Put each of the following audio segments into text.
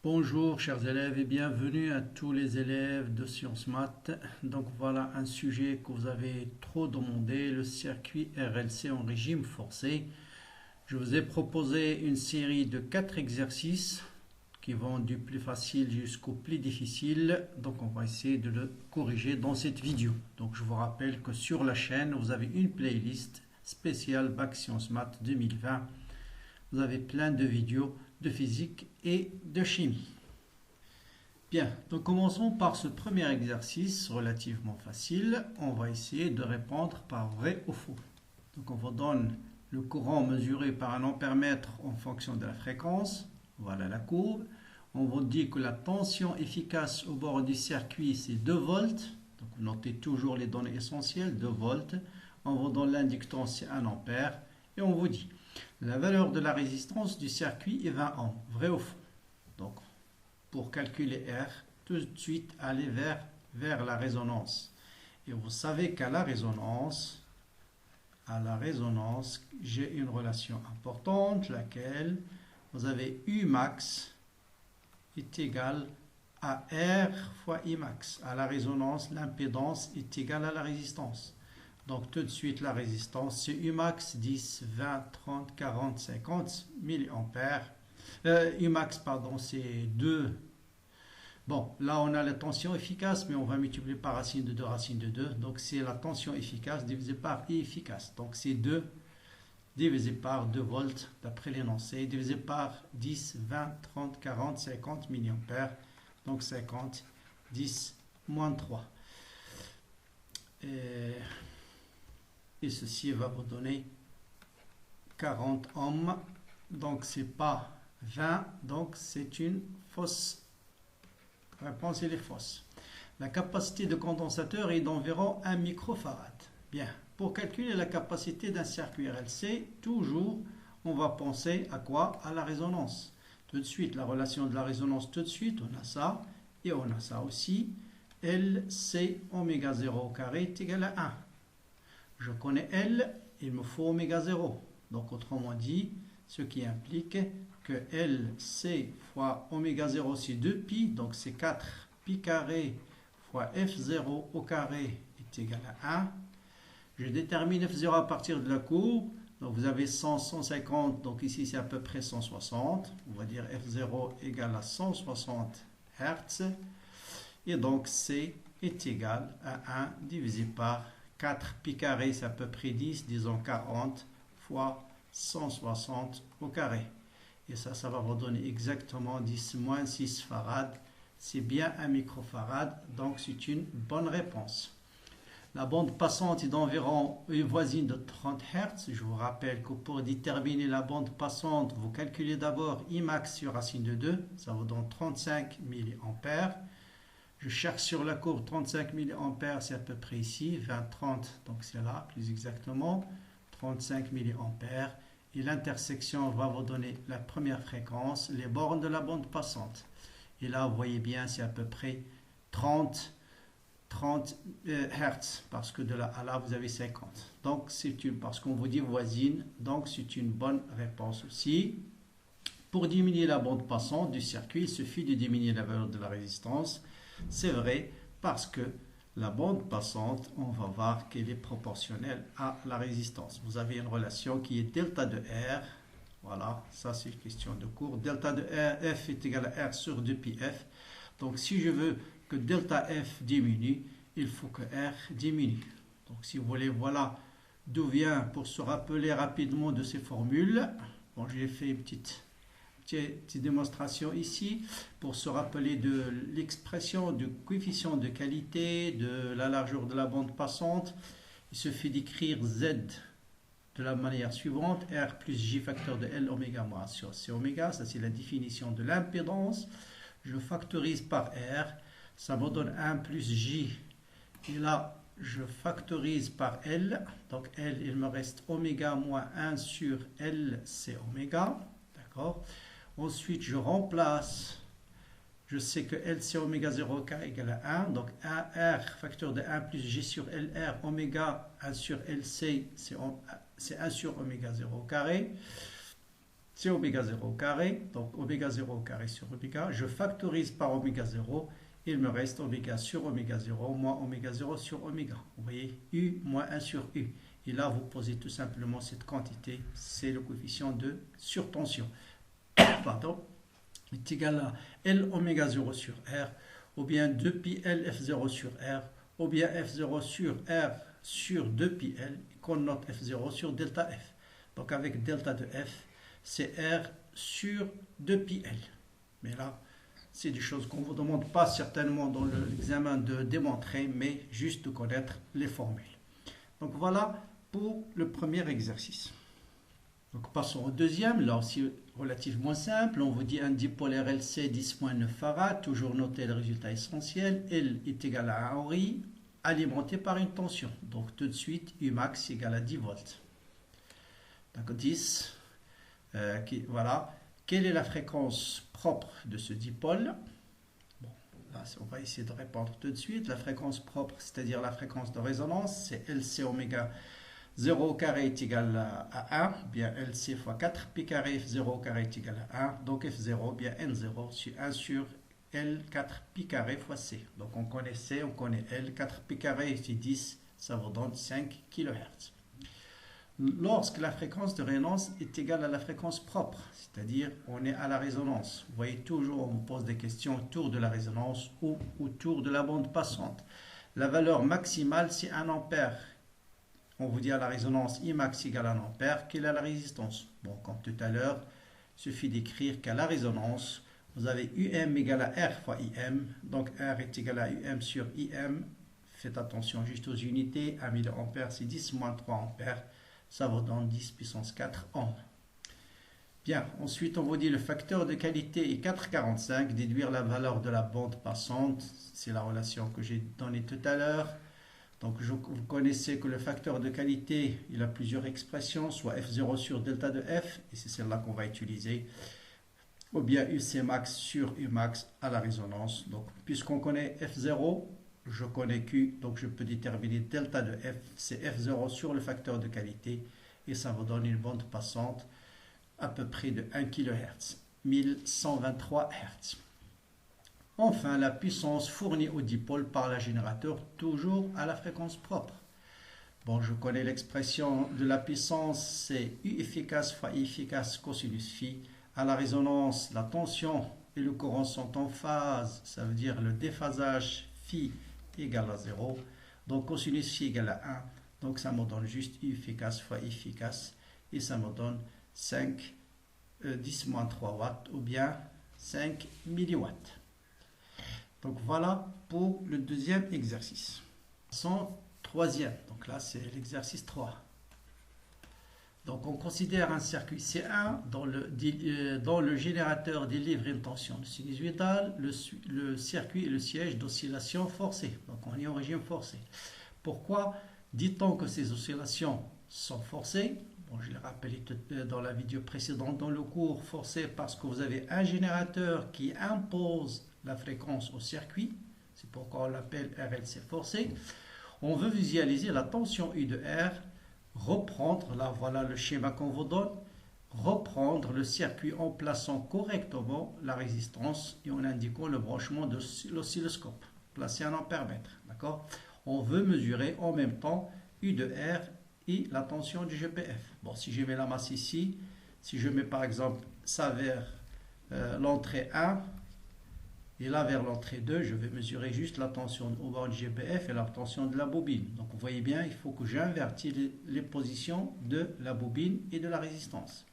Bonjour chers élèves et bienvenue à tous les élèves de Sciences Maths. Donc voilà un sujet que vous avez trop demandé, le circuit RLC en régime forcé. Je vous ai proposé une série de 4 exercices qui vont du plus facile jusqu'au plus difficile. Donc on va essayer de le corriger dans cette vidéo. Donc je vous rappelle que sur la chaîne, vous avez une playlist spéciale Bac Sciences Maths 2020. Vous avez plein de vidéos de physique et de chimie. Bien, donc commençons par ce premier exercice relativement facile. On va essayer de répondre par vrai ou faux. Donc on vous donne le courant mesuré par un ampèremètre en fonction de la fréquence. Voilà la courbe. On vous dit que la tension efficace au bord du circuit c'est 2 volts. Donc vous notez toujours les données essentielles, 2 volts. On vous donne l'inductance c'est 1 ampère. Et on vous dit la valeur de la résistance du circuit est 20 ohms. Vrai ou faux? Donc, pour calculer R, tout de suite aller vers la résonance. Et vous savez qu'à la résonance, j'ai une relation importante, laquelle vous avez U max est égal à R fois I max. À la résonance, l'impédance est égale à la résistance. Donc tout de suite la résistance c'est U max 10, 20, 30, 40, 50 milliampères. U max pardon c'est 2. Bon là on a la tension efficace mais on va multiplier par racine de 2 racine de 2. Donc c'est la tension efficace divisé par I efficace. Donc c'est 2 divisé par 2 volts d'après l'énoncé divisé par 10, 20, 30, 40, 50 milliampères. Donc 50, 10, moins 3. Et ceci va vous donner 40 ohms. Donc c'est pas 20, donc c'est une fausse réponse, elle est fausse. La capacité de condensateur est d'environ 1 microfarad. Bien, pour calculer la capacité d'un circuit RLC, toujours on va penser à quoi? À la résonance. Tout de suite, la relation de la résonance, tout de suite, on a ça, et on a ça aussi. LC oméga 0 au carré est égal à 1. Je connais L, il me faut oméga 0. Donc autrement dit, ce qui implique que LC fois oméga 0 c'est 2pi, donc c'est 4 pi carré fois F0 au carré est égal à 1. Je détermine F0 à partir de la courbe. Donc vous avez 100, 150, donc ici c'est à peu près 160. On va dire F0 égale à 160 Hz. Et donc C est égal à 1 divisé par 4 pi carré, c'est à peu près 10, disons 40 fois 160 au carré. Et ça va vous donner exactement 10 moins 6 farad. C'est bien 1 microfarad, donc c'est une bonne réponse. La bande passante est d'environ voisine de 30 Hz. Je vous rappelle que pour déterminer la bande passante, vous calculez d'abord I max sur racine de 2, ça vous donne 35 milliampères. Je cherche sur la courbe 35 milliampères, c'est à peu près ici, 20, 30, donc c'est là, plus exactement, 35 milliampères. Et l'intersection va vous donner la première fréquence, les bornes de la bande passante. Et là, vous voyez bien, c'est à peu près 30 Hertz, parce que de là à là, vous avez 50. Donc, parce qu'on vous dit voisine, donc c'est une bonne réponse aussi. Pour diminuer la bande passante du circuit, il suffit de diminuer la valeur de la résistance. C'est vrai parce que la bande passante, on va voir qu'elle est proportionnelle à la résistance. Vous avez une relation qui est delta de R. Voilà, ça c'est une question de cours. Delta de R, F est égal à R sur 2pi F. Donc si je veux que delta F diminue, il faut que R diminue. Donc si vous voulez, voilà d'où vient pour se rappeler rapidement de ces formules. Bon, j'ai fait une petite démonstration ici pour se rappeler de l'expression du coefficient de qualité de la largeur de la bande passante. Il suffit d'écrire Z de la manière suivante: R plus J facteur de L oméga moins sur C oméga. Ça c'est la définition de l'impédance. Je factorise par R, ça me donne 1 plus J, et là je factorise par L, donc L il me reste oméga moins 1 sur L C oméga, d'accord. Ensuite, je remplace, je sais que LC oméga 0K égale à 1, donc R facteur de 1 plus J sur LR oméga 1 sur LC, c'est 1 sur oméga 0 au carré. c'est oméga 0 au carré, donc oméga 0 au carré sur oméga, je factorise par oméga 0, il me reste oméga sur oméga 0 moins oméga 0 sur oméga. Vous voyez, U moins 1 sur U. Et là, vous posez tout simplement cette quantité, c'est le coefficient de surtension. Pardon, est égal à L oméga 0 sur R, ou bien 2pi L F0 sur R, ou bien F0 sur R sur 2pi L, qu'on note F0 sur delta F. Donc avec delta de F, c'est R sur 2pi L. Mais là, c'est des choses qu'on ne vous demande pas certainement dans l'examen de démontrer, mais juste de connaître les formules. Donc voilà pour le premier exercice. Donc passons au deuxième, là aussi relativement simple. On vous dit un dipôle RLC 10,9 farad, toujours noter le résultat essentiel. L est égal à 1 Henry, alimenté par une tension. Donc tout de suite, Umax égale à 10 volts. Donc 10, voilà. Quelle est la fréquence propre de ce dipôle? Bon, là, on va essayer de répondre tout de suite. La fréquence propre, c'est-à-dire la fréquence de résonance, c'est LC oméga 0 au carré est égal à 1, bien LC fois 4, pi carré F0 au carré est égal à 1, donc F0, bien N0 sur 1 sur L4 pi carré fois C. Donc on connaît C, on connaît L, 4 pi carré c'est 10, ça vous donne 5 kHz. Lorsque la fréquence de résonance est égale à la fréquence propre, c'est-à-dire on est à la résonance. Vous voyez toujours, on me pose des questions autour de la résonance ou autour de la bande passante. La valeur maximale, c'est 1 ampère. On vous dit à la résonance Imax égale à 1 ampère, quelle est la résistance? Bon, comme tout à l'heure, il suffit d'écrire qu'à la résonance, vous avez UM égale à R fois IM, donc R est égal à UM sur IM. Faites attention juste aux unités, 1 mA c'est 10 moins 3 ampères. Ça vous donne 10 puissance 4 ohms. Bien, ensuite on vous dit le facteur de qualité est 4,45, déduire la valeur de la bande passante, c'est la relation que j'ai donnée tout à l'heure. Donc vous connaissez que le facteur de qualité, il a plusieurs expressions, soit F0 sur delta de F, et c'est celle-là qu'on va utiliser, ou bien UC max sur Umax à la résonance. Donc puisqu'on connaît F0, je connais Q, donc je peux déterminer delta de F, c'est F0 sur le facteur de qualité, et ça vous donne une bande passante à peu près de 1 kHz, 1123 Hz. Enfin, la puissance fournie au dipôle par le générateur, toujours à la fréquence propre. Bon, je connais l'expression de la puissance, c'est U efficace fois I efficace cosinus phi. À la résonance, la tension et le courant sont en phase, ça veut dire le déphasage phi égale à 0. Donc cosinus phi égale à 1. Donc ça me donne juste U efficace fois I efficace. Et ça me donne 10 moins 3 watts ou bien 5 milliwatts. Donc voilà pour le deuxième exercice. Son troisième, donc là c'est l'exercice 3. Donc on considère un circuit C1 dont le générateur délivre une tension sinusoïdale, le circuit est le siège d'oscillation forcée. Donc on est en régime forcé. Pourquoi dit-on que ces oscillations sont forcées? Bon, je l'ai rappelé dans la vidéo précédente dans le cours, forcé parce que vous avez un générateur qui impose la fréquence au circuit, c'est pourquoi on l'appelle RLC forcé. On veut visualiser la tension U de R, reprendre, là voilà le schéma qu'on vous donne, reprendre le circuit en plaçant correctement la résistance et en indiquant le branchement de l'oscilloscope, placer un ampère-mètre, d'accord? On veut mesurer en même temps U de R et la tension du GPF. Bon, si je mets la masse ici, si je mets par exemple ça vers l'entrée 1, et là, vers l'entrée 2, je vais mesurer juste la tension au bord du GPF et la tension de la bobine. Donc, vous voyez bien, il faut que j'invertisse les positions de la bobine et de la résistance.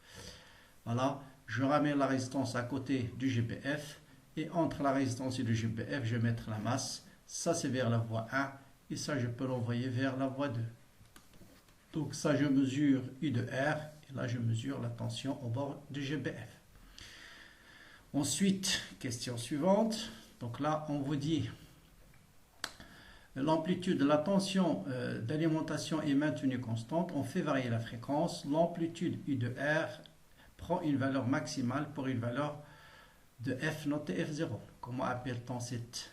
Voilà, je ramène la résistance à côté du GPF. Et entre la résistance et le GPF, je vais mettre la masse. Ça, c'est vers la voie 1. Et ça, je peux l'envoyer vers la voie 2. Donc, ça, je mesure U de R. Et là, je mesure la tension au bord du GPF. Ensuite, question suivante. Donc là, on vous dit l'amplitude de la tension d'alimentation est maintenue constante. On fait varier la fréquence. L'amplitude U de R prend une valeur maximale pour une valeur de F notée F0. Comment appelle-t-on cette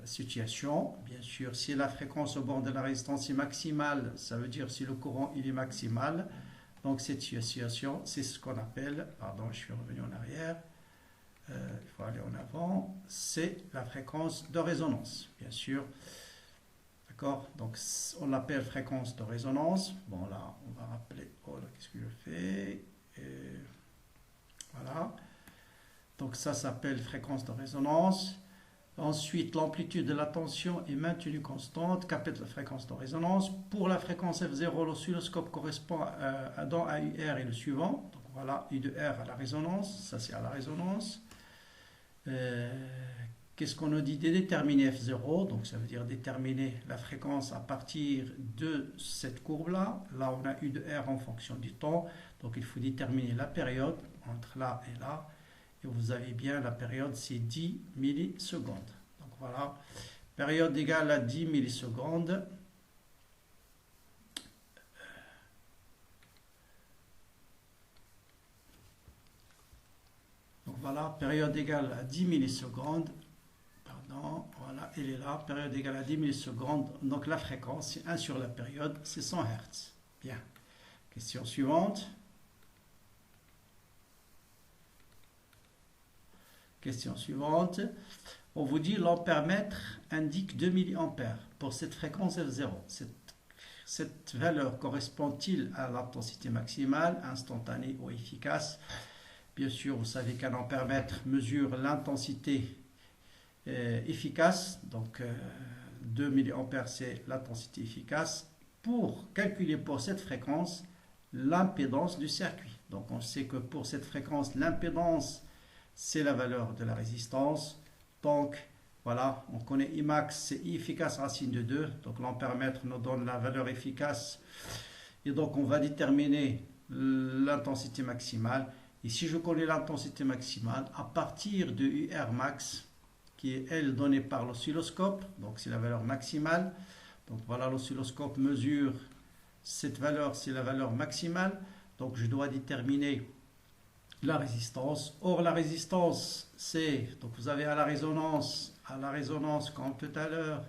situation? Bien sûr, si la fréquence au bord de la résistance est maximale, ça veut dire si le courant il est maximal, Donc cette situation, c'est ce qu'on appelle, pardon, je suis revenu en arrière, il faut aller en avant, c'est la fréquence de résonance, bien sûr. D'accord? Donc on l'appelle fréquence de résonance. Bon là, on va rappeler, oh là, qu'est-ce que je fais? Voilà. Donc ça s'appelle fréquence de résonance. Ensuite, l'amplitude de la tension est maintenue constante, capte la fréquence de résonance. Pour la fréquence F0, l'oscilloscope correspond dans AUR est le suivant. Donc voilà, U de R à la résonance, ça c'est à la résonance. Qu'est-ce qu'on nous dit de déterminer F0? Donc ça veut dire déterminer la fréquence à partir de cette courbe-là. Là, on a U de R en fonction du temps. Donc il faut déterminer la période entre là et là. Et vous avez bien la période, c'est 10 millisecondes. Donc voilà, période égale à 10 millisecondes. Donc voilà, période égale à 10 millisecondes. Pardon, voilà, elle est là, période égale à 10 millisecondes. Donc la fréquence, c'est 1 sur la période, c'est 100 Hz. Bien. Question suivante. Question suivante. On vous dit l'ampèremètre indique 2 mA pour cette fréquence F0. Cette valeur correspond-il à l'intensité maximale, instantanée ou efficace? Bien sûr, vous savez qu'un ampèremètre mesure l'intensité efficace. Donc 2 mA c'est l'intensité efficace. Pour calculer pour cette fréquence l'impédance du circuit. Donc on sait que pour cette fréquence, l'impédance c'est la valeur de la résistance. Donc, voilà, on connaît Imax, c'est I efficace racine de 2. Donc, l'ampèremètre nous donne la valeur efficace. Et donc, on va déterminer l'intensité maximale. Et si je connais l'intensité maximale, à partir de UR max, qui est elle donnée par l'oscilloscope, donc c'est la valeur maximale. Donc, voilà, l'oscilloscope mesure cette valeur, c'est la valeur maximale. Donc, je dois déterminer la résistance. Or, la résistance, c'est, donc vous avez à la résonance comme tout à l'heure,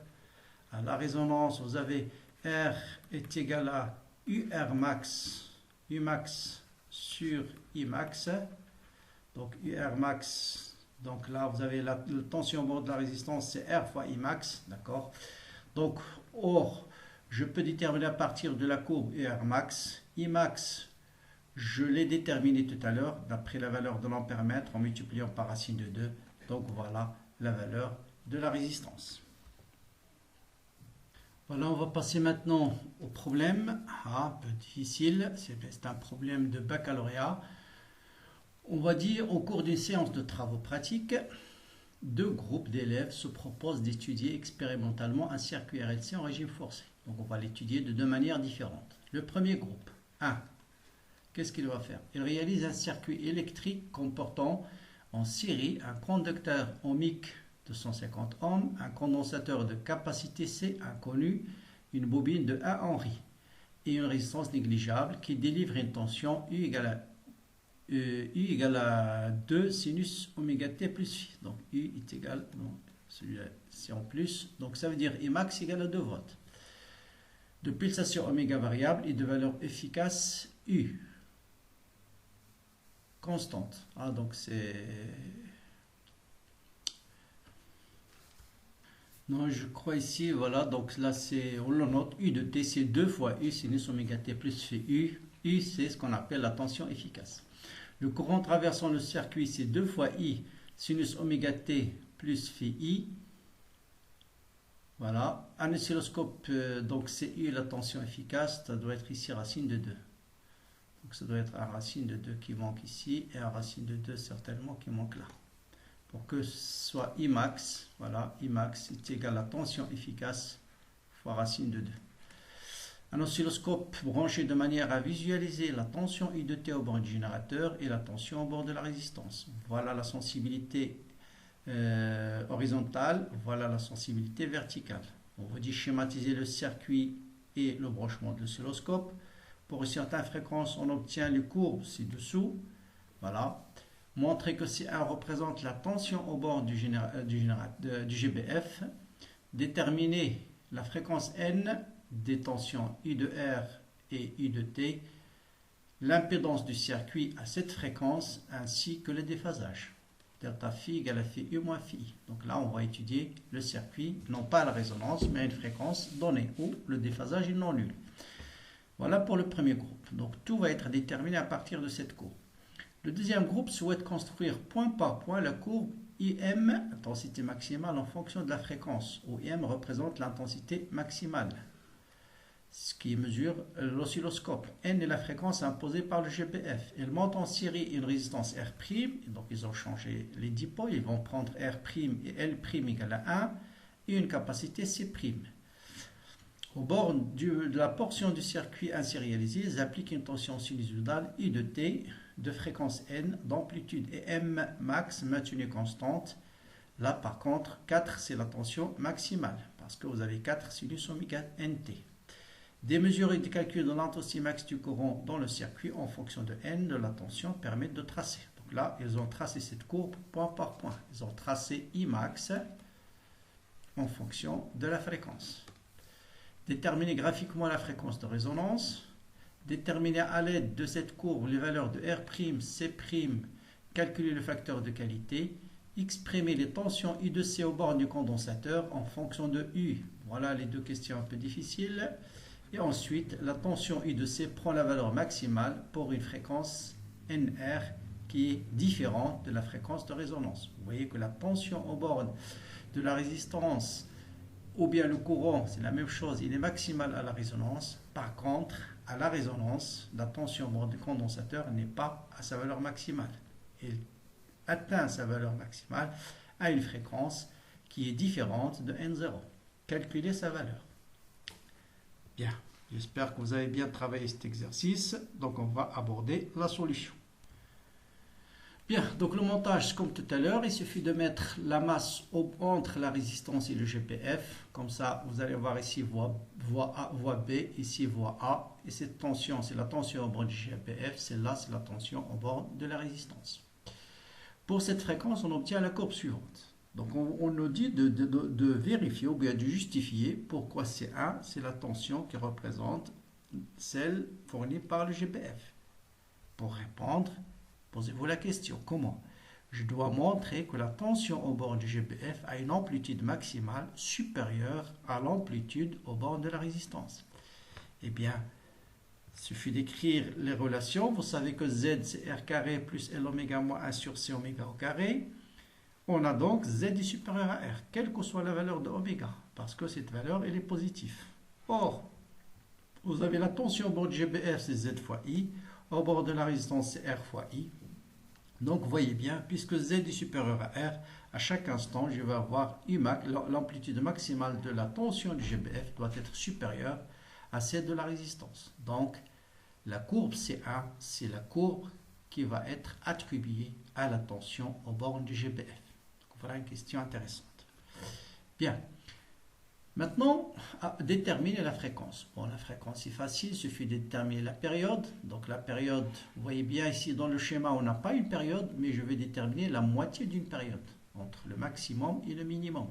à la résonance, vous avez R est égal à UR max, U max sur I max. Donc, UR max, donc là, vous avez la tension au bord de la résistance, c'est R fois I max, d'accord? Donc, or, je peux déterminer à partir de la courbe UR max, I max, je l'ai déterminé tout à l'heure d'après la valeur de l'ampèremètre en multipliant par racine de 2. Donc voilà la valeur de la résistance. Voilà, on va passer maintenant au problème. Un peu difficile, c'est un problème de baccalauréat. On va dire au cours d'une séance de travaux pratiques, deux groupes d'élèves se proposent d'étudier expérimentalement un circuit RLC en régime forcé. Donc on va l'étudier de deux manières différentes. Le premier groupe, 1. Qu'est-ce qu'il va faire? Il réalise un circuit électrique comportant en série un conducteur ohmique de 150 ohms, un condensateur de capacité C inconnue, une bobine de 1 Henry et une résistance négligeable qui délivre une tension U égale à 2 sinus oméga t plus phi. Donc U est égal, celui-là c'est en plus, donc ça veut dire Imax égale à 2 volts. De pulsation oméga variable et de valeur efficace U. Constante. Ah, donc c'est... Non, je crois ici, voilà, donc là c'est, on le note, U de T c'est 2 fois U sinus oméga T plus phi U. U c'est ce qu'on appelle la tension efficace. Le courant traversant le circuit c'est 2 fois I sinus oméga T plus phi I. Voilà. Un oscilloscope, donc c'est U la tension efficace, ça doit être ici racine de 2. Donc ça doit être un racine de 2 qui manque ici et un racine de 2 certainement qui manque là. Pour que ce soit Imax, voilà, Imax est égal à tension efficace fois racine de 2. Un oscilloscope branché de manière à visualiser la tension I de T au bord du générateur et la tension au bord de la résistance. Voilà la sensibilité horizontale, voilà la sensibilité verticale. On vous dit schématiser le circuit et le branchement de l'oscilloscope. Pour une certaine fréquence, on obtient les courbes ci-dessous. Voilà. Montrer que C1 représente la tension au bord du GBF. Déterminer la fréquence N des tensions I de R et I de T l'impédance du circuit à cette fréquence ainsi que le déphasage. Delta phi égale à phi U moins phi. Donc là, on va étudier le circuit, non pas à la résonance, mais à une fréquence donnée où le déphasage est non nul. Voilà pour le premier groupe. Donc tout va être déterminé à partir de cette courbe. Le deuxième groupe souhaite construire point par point la courbe IM, intensité maximale, en fonction de la fréquence, où IM représente l'intensité maximale, ce qui mesure l'oscilloscope. N est la fréquence imposée par le GBF. Elle monte en série une résistance R', et donc ils ont changé les dipôles, ils vont prendre R' et L' égale à 1, et une capacité C'. Au bord de la portion du circuit insérialisé, ils appliquent une tension sinusoïdale I de T de fréquence N, d'amplitude et M max maintenue constante. Là, par contre, 4, c'est la tension maximale, parce que vous avez 4 sinus oméga NT. Des mesures et des calculs de l'intensité max du courant dans le circuit en fonction de N de la tension permettent de tracer. Donc là, ils ont tracé cette courbe point par point. Ils ont tracé I max en fonction de la fréquence. Déterminer graphiquement la fréquence de résonance. Déterminer à l'aide de cette courbe les valeurs de R', C', calculer le facteur de qualité, exprimer les tensions I de C au bord du condensateur en fonction de U. Voilà les deux questions un peu difficiles. Et ensuite, la tension I de C prend la valeur maximale pour une fréquence NR qui est différente de la fréquence de résonance. Vous voyez que la tension au bord de la résistance ou bien le courant, c'est la même chose, il est maximal à la résonance. Par contre, à la résonance, la tension au bord du condensateur n'est pas à sa valeur maximale. Il atteint sa valeur maximale à une fréquence qui est différente de N0. Calculez sa valeur. Bien, j'espère que vous avez bien travaillé cet exercice. Donc, on va aborder la solution. Bien, donc le montage, comme tout à l'heure, il suffit de mettre la masse entre la résistance et le GPF. Comme ça, vous allez voir ici voie A, voie B, ici voie A. Et cette tension, c'est la tension au bord du GPF. Celle-là, c'est la tension au bord de la résistance. Pour cette fréquence, on obtient la courbe suivante. Donc, on nous dit de vérifier ou bien de justifier pourquoi C1, c'est la tension qui représente celle fournie par le GPF. Pour répondre, posez-vous la question, comment? Je dois montrer que la tension au bord du GBF a une amplitude maximale supérieure à l'amplitude au bord de la résistance. Eh bien, il suffit d'écrire les relations. Vous savez que Z, c'est R carré plus L oméga moins 1 sur C oméga au carré. On a donc Z est supérieur à R, quelle que soit la valeur de oméga, parce que cette valeur, elle est positive. Or, vous avez la tension au bord du GBF, c'est Z fois I. Au bord de la résistance, c'est R fois I. Donc, vous voyez bien, puisque Z est supérieur à R, à chaque instant, je vais avoir Umax, l'amplitude maximale de la tension du GBF doit être supérieure à celle de la résistance. Donc, la courbe C1, c'est la courbe qui va être attribuée à la tension au bord du GBF. Donc, voilà une question intéressante. Bien. Maintenant, déterminer la fréquence. Bon, la fréquence, c'est facile, il suffit de déterminer la période. Donc, la période, vous voyez bien ici dans le schéma, on n'a pas une période, mais je vais déterminer la moitié d'une période, entre le maximum et le minimum.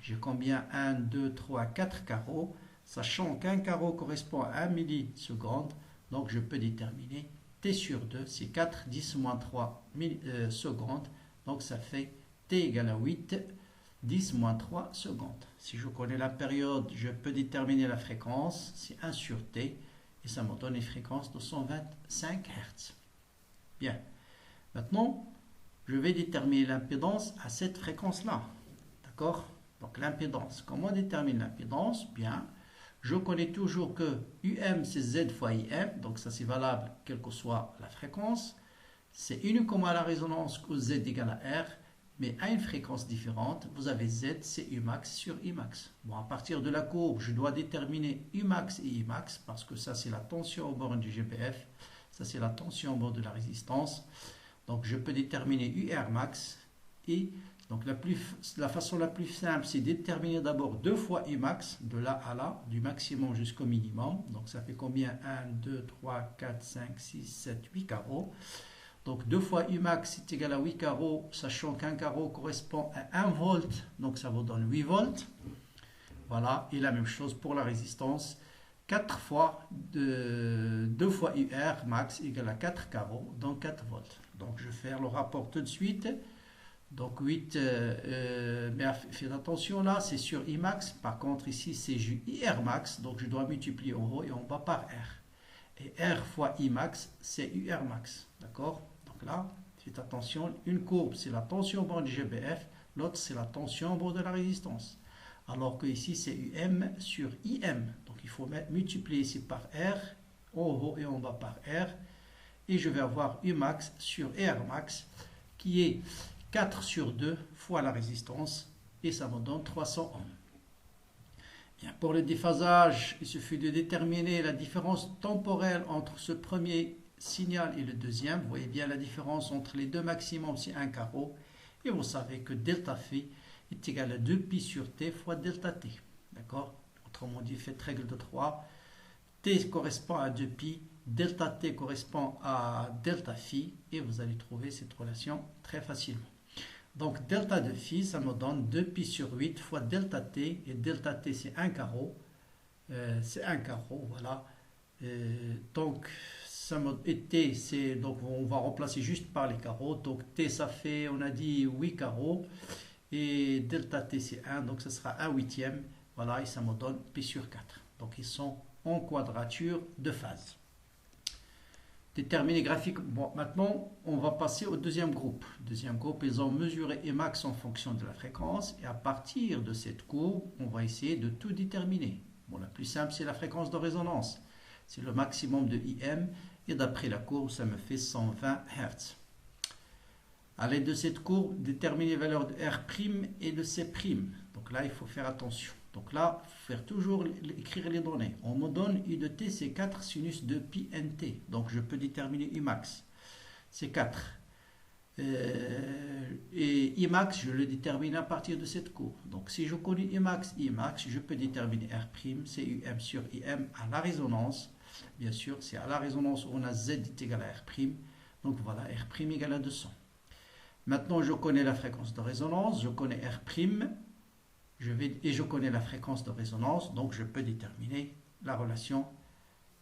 J'ai combien? 1, 2, 3, 4 carreaux, sachant qu'un carreau correspond à 1 milliseconde, donc je peux déterminer T sur 2, c'est 4, 10 moins 3 secondes, donc ça fait T égale à 8, 10 moins 3 secondes. Si je connais la période, je peux déterminer la fréquence, c'est 1 sur T, et ça me donne une fréquence de 125 Hz. Bien. Maintenant, je vais déterminer l'impédance à cette fréquence-là. D'accord? Donc l'impédance. Comment on détermine l'impédance? Bien, je connais toujours que UM, c'est Z fois IM, donc ça c'est valable quelle que soit la fréquence. C'est uniquement à la résonance que Z égale à R, mais à une fréquence différente, vous avez Z, c'est Umax sur Imax. Bon, à partir de la courbe, je dois déterminer Umax et Imax, parce que ça, c'est la tension au bord du GBF. Ça, c'est la tension au bord de la résistance. Donc, je peux déterminer UR max. Et donc, la façon la plus simple, c'est déterminer d'abord 2 fois Umax, de là à là, du maximum jusqu'au minimum. Donc, ça fait combien? 1, 2, 3, 4, 5, 6, 7, 8 carreaux. Donc 2 fois Umax est égal à 8 carreaux, sachant qu'un carreau correspond à 1 volt, donc ça vous donne 8 volts. Voilà, et la même chose pour la résistance. 4 fois 2 fois UR max égale à 4 carreaux, donc 4 volts. Donc je vais faire le rapport tout de suite. Donc 8, mais faites attention là, c'est sur Imax. Par contre ici c'est IR max, donc je dois multiplier en haut et en bas par R. Et R fois Imax, c'est UR max. D'accord? Donc là, faites attention, une courbe c'est la tension au bord du GBF, l'autre c'est la tension au bord de la résistance. Alors que ici c'est UM sur IM. Donc il faut multiplier ici par R, en haut et en bas par R. Et je vais avoir Umax sur R max qui est 4 sur 2 fois la résistance et ça me donne 300 ohms. Bien, pour le déphasage, il suffit de déterminer la différence temporelle entre ce premier signal et le deuxième. Vous voyez bien la différence entre les deux maximums, c'est un carreau. Et vous savez que delta phi est égal à 2pi sur t fois delta t. D'accord? Autrement dit, faites règle de 3. T correspond à 2pi, delta t correspond à delta phi et vous allez trouver cette relation très facilement. Donc delta de phi, ça me donne 2pi sur 8 fois delta t, et delta t c'est un carreau, voilà. Donc ça me, et t c'est, donc on va remplacer juste par les carreaux, donc t ça fait, on a dit 8 carreaux, et delta t c'est 1, donc ça sera 1/8, voilà, et ça me donne pi sur 4. Donc ils sont en quadrature de phase. Déterminer graphique. Bon, maintenant, on va passer au deuxième groupe. Deuxième groupe, ils ont mesuré Emax en fonction de la fréquence. Et à partir de cette courbe, on va essayer de tout déterminer. Bon, la plus simple, c'est la fréquence de résonance. C'est le maximum de IM. Et d'après la courbe, ça me fait 120 Hz. À l'aide de cette courbe, déterminer les valeurs de R' et de C'. Donc là, il faut faire attention. Donc là, il faut faire toujours écrire les données. On me donne U de t, c'est 4 sinus de pi nt. Donc je peux déterminer Umax. C'est 4. Et Imax, je le détermine à partir de cette courbe. Donc si je connais Imax, je peux déterminer R', c'est UM sur IM à la résonance. Bien sûr, c'est à la résonance où on a Z est égal à R'. Donc voilà, R' égale à 200. Maintenant, je connais la fréquence de résonance, je connais R'. Et je connais la fréquence de résonance, donc je peux déterminer la relation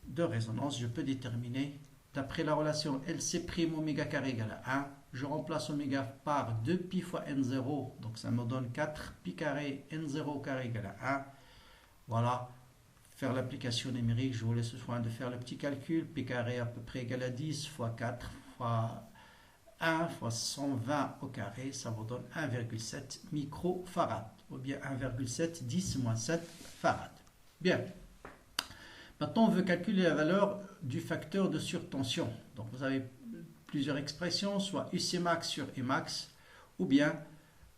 de résonance. Je peux déterminer, d'après la relation LC' oméga carré égale à 1, je remplace oméga par 2pi fois n0, donc ça me donne 4 pi carré n0 carré égale à 1. Voilà, faire l'application numérique, je vous laisse le soin de faire le petit calcul. Pi carré à peu près égal à 10 fois 4 fois 1 fois 120 au carré, ça vous donne 1,7 microfarad, ou bien 1,7 10 moins 7 farad. Bien. Maintenant, on veut calculer la valeur du facteur de surtension. Donc, vous avez plusieurs expressions, soit UC max sur Emax, ou bien,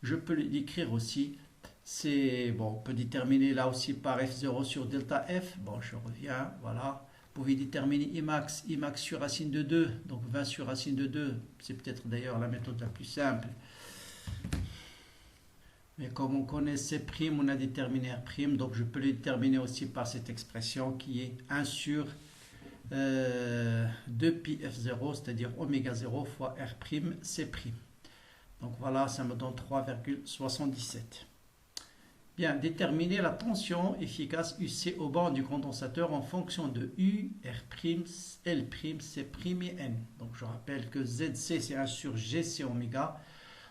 je peux l'écrire aussi, c'est, bon, on peut déterminer là aussi par F0 sur delta F. Bon, je reviens, voilà. Vous pouvez déterminer Imax sur racine de 2, donc 20 sur racine de 2, c'est peut-être d'ailleurs la méthode la plus simple. Mais comme on connaît C', on a déterminé R', donc je peux le déterminer aussi par cette expression qui est 1 sur 2pi F0, c'est-à-dire oméga 0 fois R', C'. Donc voilà, ça me donne 3,77. Bien, déterminer la tension efficace UC au bord du condensateur en fonction de U, R', L', C' et N. Donc je rappelle que ZC c'est 1 sur GC oméga.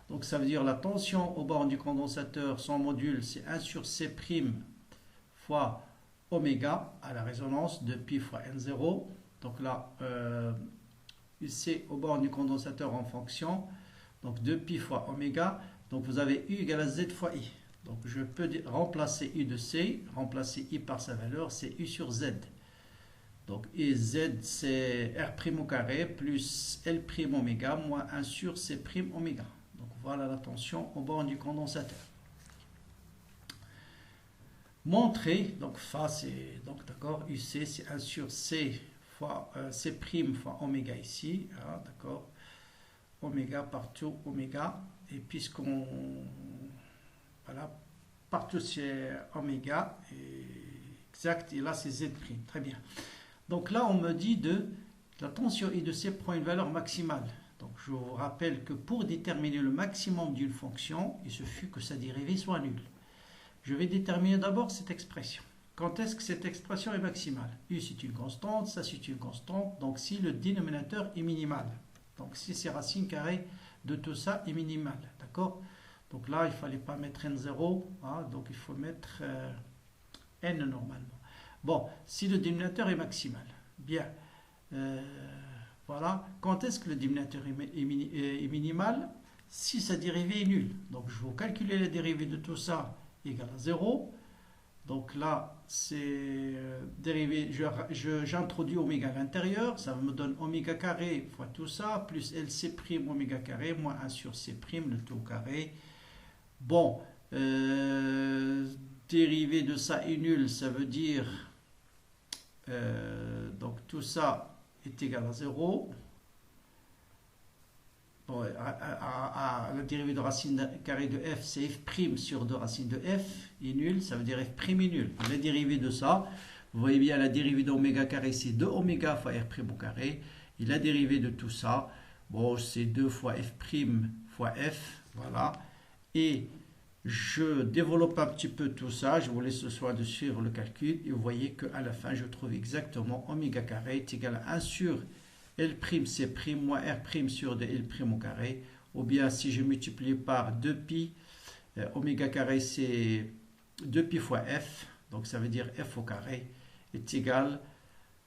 Donc ça veut dire la tension au bord du condensateur, son module c'est 1 sur C' fois oméga à la résonance de pi fois N0. Donc là, UC au bord du condensateur en fonction, donc 2pi fois oméga. Donc vous avez U égale à Z fois I. Donc je peux remplacer U de C, remplacer I par sa valeur, c'est U sur Z. Donc et Z c'est R' au carré plus L' oméga moins 1 sur C' oméga. Donc voilà la tension au bord du condensateur. Montrer, donc ça c'est, donc d'accord, UC c'est 1 sur C fois C' fois oméga ici, hein, d'accord, oméga partout oméga, et puisqu'on voilà, partout c'est oméga, exact, et là c'est Z', très bien. Donc là on me dit de la tension I de C prend une valeur maximale. Donc je vous rappelle que pour déterminer le maximum d'une fonction, il suffit que sa dérivée soit nulle. Je vais déterminer d'abord cette expression. quand est-ce que cette expression est maximale? U c'est une constante, ça c'est une constante, donc si le dénominateur est minimal. Donc si c'est racine carrée de tout ça est minimal, d'accord? Donc là, il ne fallait pas mettre n0, hein, donc il faut mettre n normalement. Bon, si le dénominateur est maximal, bien, voilà. Quand est-ce que le dénominateur est minimal? Si sa dérivée est nulle. Donc je vais calculer la dérivée de tout ça égale à 0. Donc là, c'est dérivé, j'introduis oméga à l'intérieur, ça me donne oméga carré fois tout ça, plus LC prime oméga carré, moins 1 sur C prime, le tout au carré. Bon, dérivée de ça est nul, ça veut dire, donc tout ça est égal à 0. Bon, la dérivée de racine carrée de f, c'est f' sur 2 racines de f est nul, ça veut dire f' est nul. La dérivée de ça, vous voyez bien, la dérivée d'oméga carré, c'est 2 oméga fois r' au carré. Et la dérivée de tout ça, bon, c'est 2 fois f' fois f, voilà. Et je développe un petit peu tout ça, je vous laisse le soin de suivre le calcul, et vous voyez qu'à la fin, je trouve exactement oméga carré est égal à 1 sur L'C' moins R' sur 2L' au carré, ou bien si je multiplie par 2pi, oméga carré c'est 2pi fois f, donc ça veut dire f au carré est égal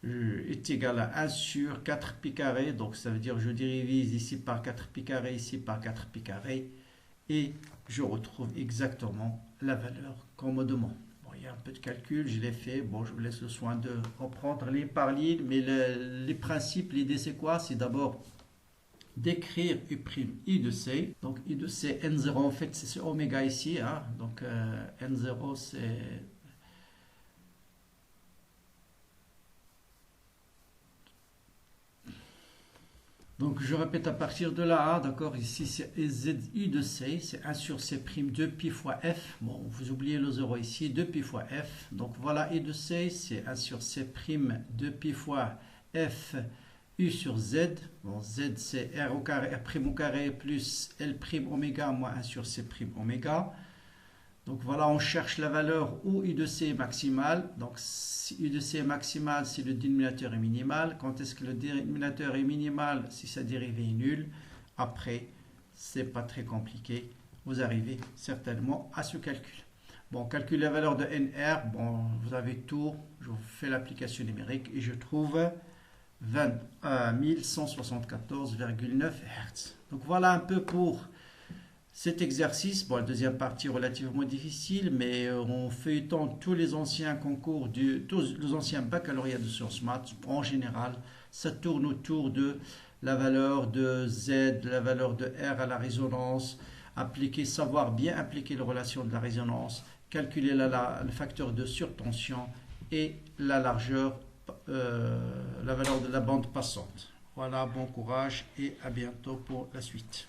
à 1 sur 4pi carré, donc ça veut dire je divise ici par 4pi carré, ici par 4pi carré, et je retrouve exactement la valeur qu'on me demande. Il y a un peu de calcul, je l'ai fait. Bon, je vous laisse le soin de reprendre ligne par ligne, mais les principes, l'idée c'est quoi? C'est d'abord d'écrire U' de C. Donc U de C, N0 en fait c'est ce oméga ici. Hein. Donc N0 c'est... Donc je répète à partir de là, d'accord, ici c'est ZU de C, c'est 1 sur C', 2pi fois F, bon vous oubliez le 0 ici, 2pi fois F, donc voilà U de C, c'est 1 sur C', 2pi fois F, U sur Z, bon Z c'est R au carré, R' au carré plus L' oméga moins 1 sur C' oméga. Donc voilà, on cherche la valeur où U de C est maximale. Donc si U de C est maximale, si le dénominateur est minimal. Quand est-ce que le dénominateur est minimal? Si sa dérivée est nulle. Après, c'est pas très compliqué. Vous arrivez certainement à ce calcul. Bon, calcule la valeur de NR. Bon, vous avez tout. Je vous fais l'application numérique et je trouve 1174,9 Hz. Donc voilà un peu pour cet exercice. Bon, la deuxième partie relativement difficile, mais en feuilletant tous les anciens concours, tous les anciens baccalauréats de sciences maths, en général, ça tourne autour de la valeur de Z, la valeur de R à la résonance, savoir bien appliquer les relations de la résonance, calculer le facteur de surtension et la largeur, la valeur de la bande passante. Voilà, bon courage et à bientôt pour la suite.